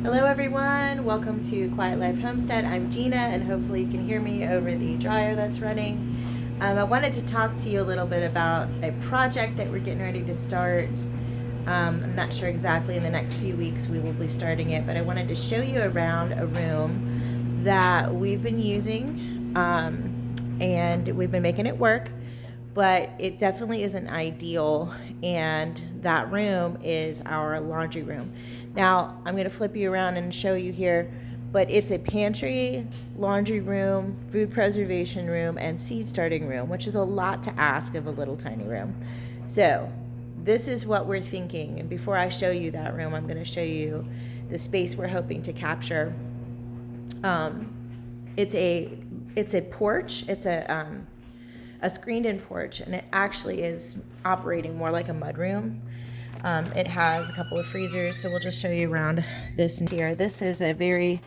Hello everyone, welcome to Quiet Life Homestead. I'm Gina and hopefully you can hear me over the dryer that's running. I wanted to talk to you a little bit about a project that we're getting ready to start. I'm not sure exactly in the next few weeks we will be starting it, but I wanted to show you around a room that we've been using and we've been making it work, but it definitely isn't ideal, and that room is our laundry room. Now I'm going to flip you around and show you here, but it's a pantry, laundry room, food preservation room, and seed starting room, which is a lot to ask of a little tiny room. So this is what we're thinking, and before I show you that room, I'm going to show you the space we're hoping to capture. It's a porch. It's a screened-in porch, and it actually is operating more like a mudroom. It has a couple of freezers, so we'll just show you around this here. This is a very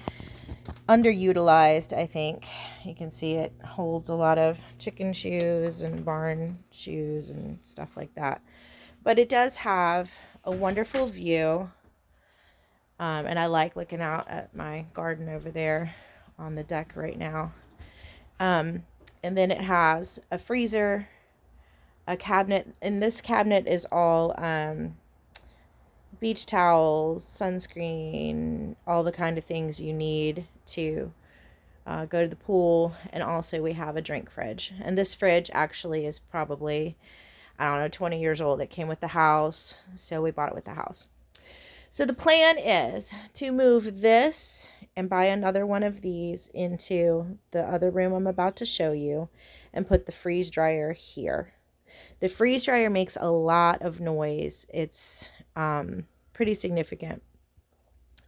underutilized, I think. You can see it holds a lot of chicken shoes and barn shoes and stuff like that. But it does have a wonderful view, and I like looking out at my garden over there on the deck right now. And then it has a freezer, a cabinet, and this cabinet is all beach towels, sunscreen, all the kind of things you need to go to the pool. And also we have a drink fridge. And this fridge actually is probably, I don't know, 20 years old. It came with the house, so we bought it with the house. So the plan is to move this and buy another one of these into the other room I'm about to show you and put the freeze dryer here. The freeze dryer makes a lot of noise. It's pretty significant.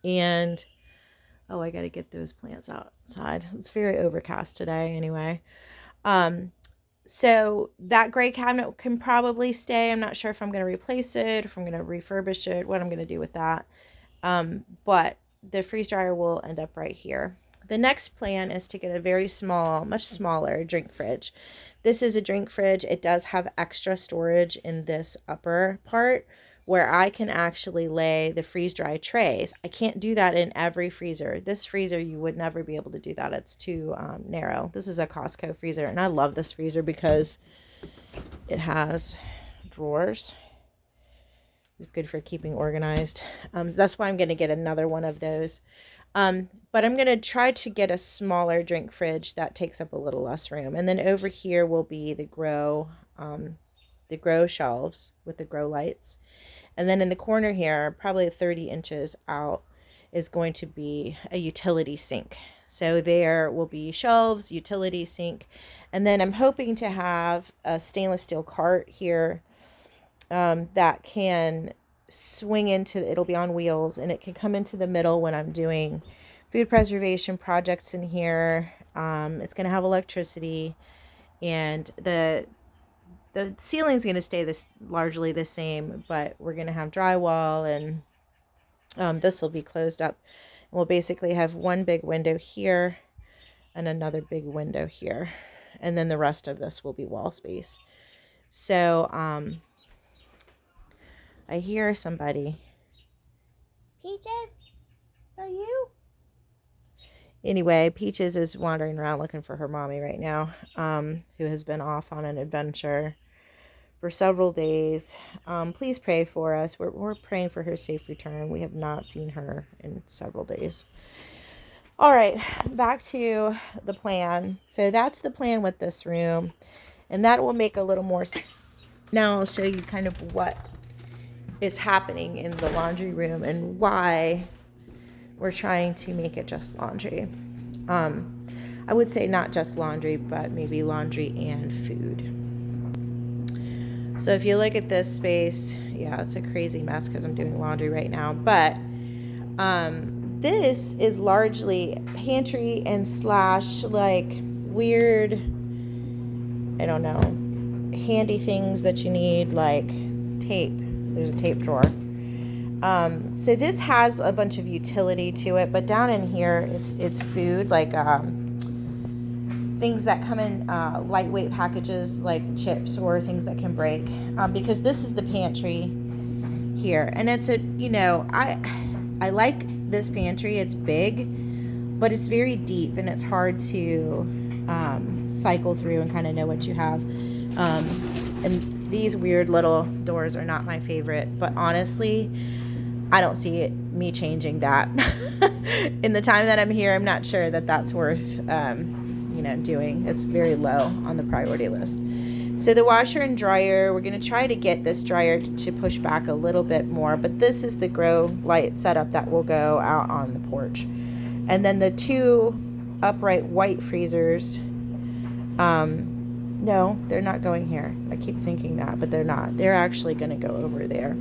And, oh, I got to get those plants outside. It's very overcast today anyway. So that gray cabinet can probably stay. I'm not sure if I'm going to replace it, if I'm going to refurbish it, what I'm going to do with that. But the freeze dryer will end up right here. The next plan is to get a very small, much smaller drink fridge. This is a drink fridge. It does have extra storage in this upper part where I can actually lay the freeze dry trays. I can't do that in every freezer. This freezer, you would never be able to do that. It's too narrow. This is a Costco freezer, and I love this freezer because it has drawers. It's good for keeping organized. So that's why I'm going to get another one of those. But I'm going to try to get a smaller drink fridge that takes up a little less room. And then over here will be the grow shelves with the grow lights. And then in the corner here, probably 30 inches out, is going to be a utility sink. So there will be shelves, utility sink, and then I'm hoping to have a stainless steel cart here that can swing into, it'll be on wheels, and it can come into the middle when I'm doing food preservation projects in here. It's going to have electricity, and the ceiling is going to stay largely the same, but we're going to have drywall, and this will be closed up. We'll basically have one big window here and another big window here, and then the rest of this will be wall space. So I hear somebody. Peaches? So you? Anyway, Peaches is wandering around looking for her mommy right now, who has been off on an adventure for several days. Please pray for us. We're praying for her safe return. We have not seen her in several days. All right, back to the plan. So that's the plan with this room, and that will make a little more sense. Now I'll show you kind of what is happening in the laundry room and why we're trying to make it just laundry. I would say not just laundry, but maybe laundry and food. So if you look at this space, yeah, it's a crazy mess because I'm doing laundry right now. But this is largely pantry and slash like weird, I don't know, handy things that you need, like tape. There's a tape drawer. So this has a bunch of utility to it, but down in here is food, like things that come in lightweight packages, like chips or things that can break, because this is the pantry here, and it's a, I like this pantry. It's big, but it's very deep and it's hard to cycle through and kind of know what you have. And these weird little doors are not my favorite, but honestly, I don't see me changing that. In the time that I'm here, I'm not sure that that's worth, doing. It's very low on the priority list. So the washer and dryer, we're going to try to get this dryer to push back a little bit more, but this is the grow light setup that will go out on the porch. And then the 2 upright white freezers, no, they're not going here. I keep thinking that, but they're not. They're actually going to go over there.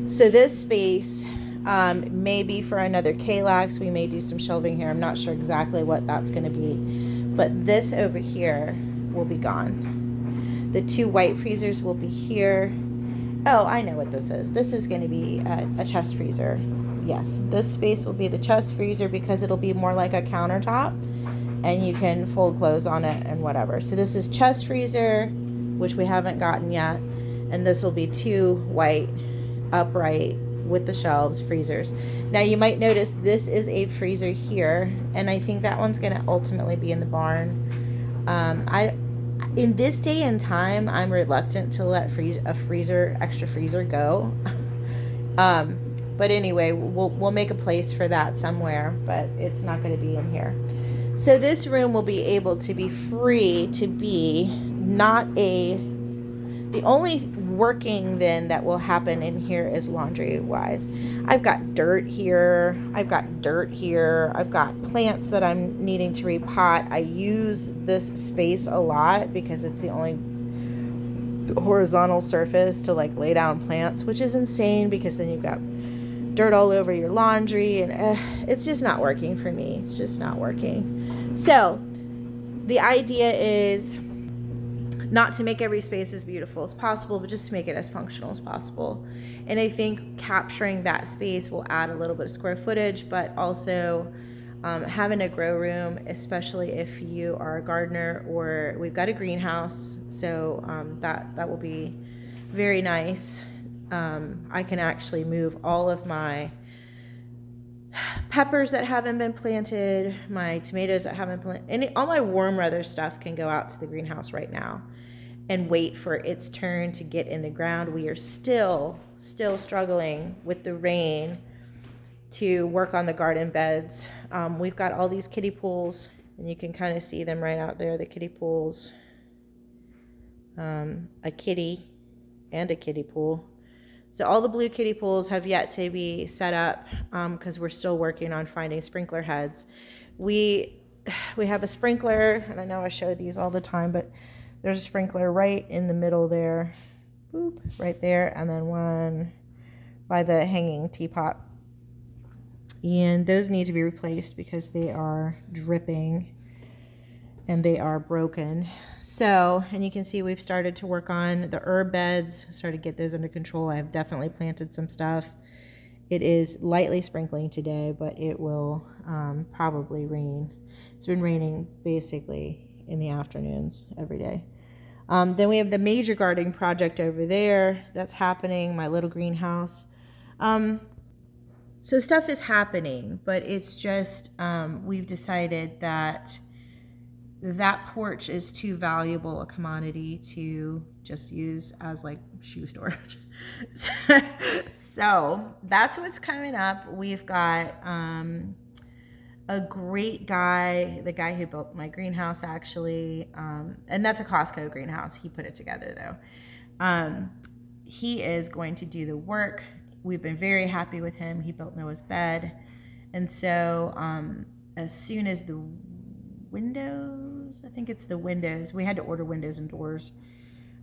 So this space may be for another Kallax. We may do some shelving here. I'm not sure exactly what that's going to be, but this over here will be gone. The 2 white freezers will be here. Oh, I know what this is. This is going to be a chest freezer. Yes, this space will be the chest freezer because it'll be more like a countertop and you can fold clothes on it and whatever. So this is chest freezer, which we haven't gotten yet, and this will be 2 white upright with the shelves freezers. Now you might notice this is a freezer here, and I think that one's going to ultimately be in the barn. In this day and time, I'm reluctant to let extra freezer go. But anyway, we'll make a place for that somewhere, but it's not going to be in here. So this room will be able to be free to be the only working then that will happen in here is laundry wise. I've got dirt here. I've got plants that I'm needing to repot. I use this space a lot because it's the only horizontal surface to like lay down plants, which is insane because then you've got dirt all over your laundry and it's just not working for me. It's just not working. So the idea is not to make every space as beautiful as possible, but just to make it as functional as possible. And I think capturing that space will add a little bit of square footage, but also having a grow room, especially if you are a gardener, or we've got a greenhouse, so that will be very nice. I can actually move all of my peppers that haven't been planted, my tomatoes that haven't been planted, and all my warm weather stuff can go out to the greenhouse right now and wait for its turn to get in the ground. We are still struggling with the rain to work on the garden beds. We've got all these kiddie pools, and you can kind of see them right out there, the kiddie pools. A kitty and a kiddie pool. So all the blue kiddie pools have yet to be set up because we're still working on finding sprinkler heads. We have a sprinkler, and I know I show these all the time, but there's a sprinkler right in the middle there, boop, right there, and then one by the hanging teapot. And those need to be replaced because they are dripping and they are broken. So, and you can see we've started to work on the herb beds, started to get those under control. I've definitely planted some stuff. It is lightly sprinkling today, but it will probably rain. It's been raining basically in the afternoons every day. Then we have the major gardening project over there that's happening, my little greenhouse. So stuff is happening, but it's just we've decided that porch is too valuable a commodity to just use as like shoe storage. So that's what's coming up. We've got a great guy, the guy who built my greenhouse actually, and that's a Costco greenhouse. He put it together though. He is going to do the work. We've been very happy with him. He built Noah's bed. And so as soon as the windows, I think it's the windows, we had to order windows and doors.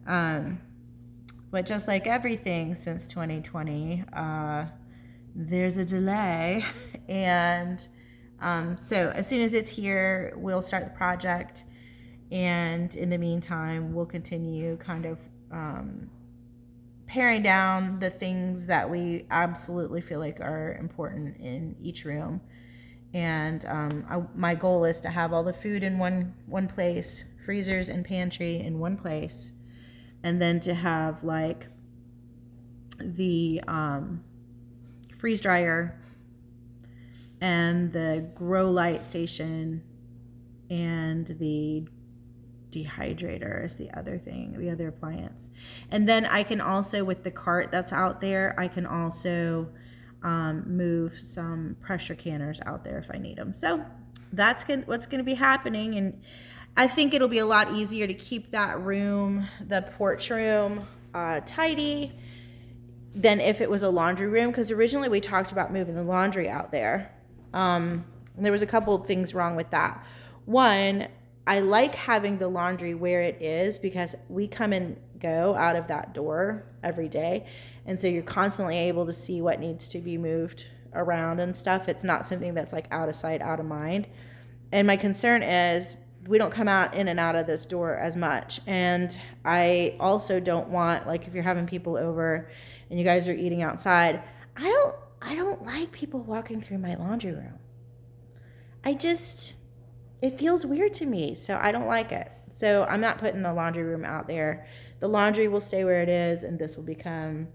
But just like everything since 2020, there's a delay. And so as soon as it's here, we'll start the project. And in the meantime, we'll continue kind of paring down the things that we absolutely feel like are important in each room. And my goal is to have all the food in one place, freezers and pantry in one place, and then to have like the freeze dryer and the grow light station and the dehydrator is the other thing, the other appliance. And then I can also, with the cart that's out there, I can also move some pressure canners out there if I need them. So that's what's going to be happening. And I think it'll be a lot easier to keep that room, the porch room, tidy than if it was a laundry room, because originally we talked about moving the laundry out there. And there was a couple of things wrong with that. One, I like having the laundry where it is because we come and go out of that door every day. And so you're constantly able to see what needs to be moved around and stuff. It's not something that's like out of sight, out of mind. And my concern is we don't come out in and out of this door as much. And I also don't want, like, if you're having people over and you guys are eating outside, I don't like people walking through my laundry room. It feels weird to me, so I don't like it. So I'm not putting the laundry room out there. The laundry will stay where it is, and this will become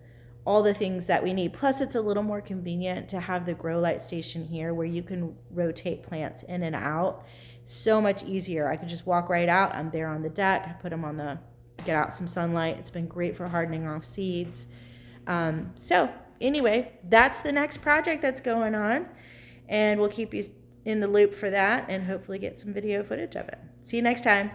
all the things that we need. Plus, it's a little more convenient to have the grow light station here where you can rotate plants in and out. So much easier. I can just walk right out. I'm there on the deck. I put them get out some sunlight. It's been great for hardening off seeds. So anyway, that's the next project that's going on, and we'll keep you in the loop for that and hopefully get some video footage of it. See you next time.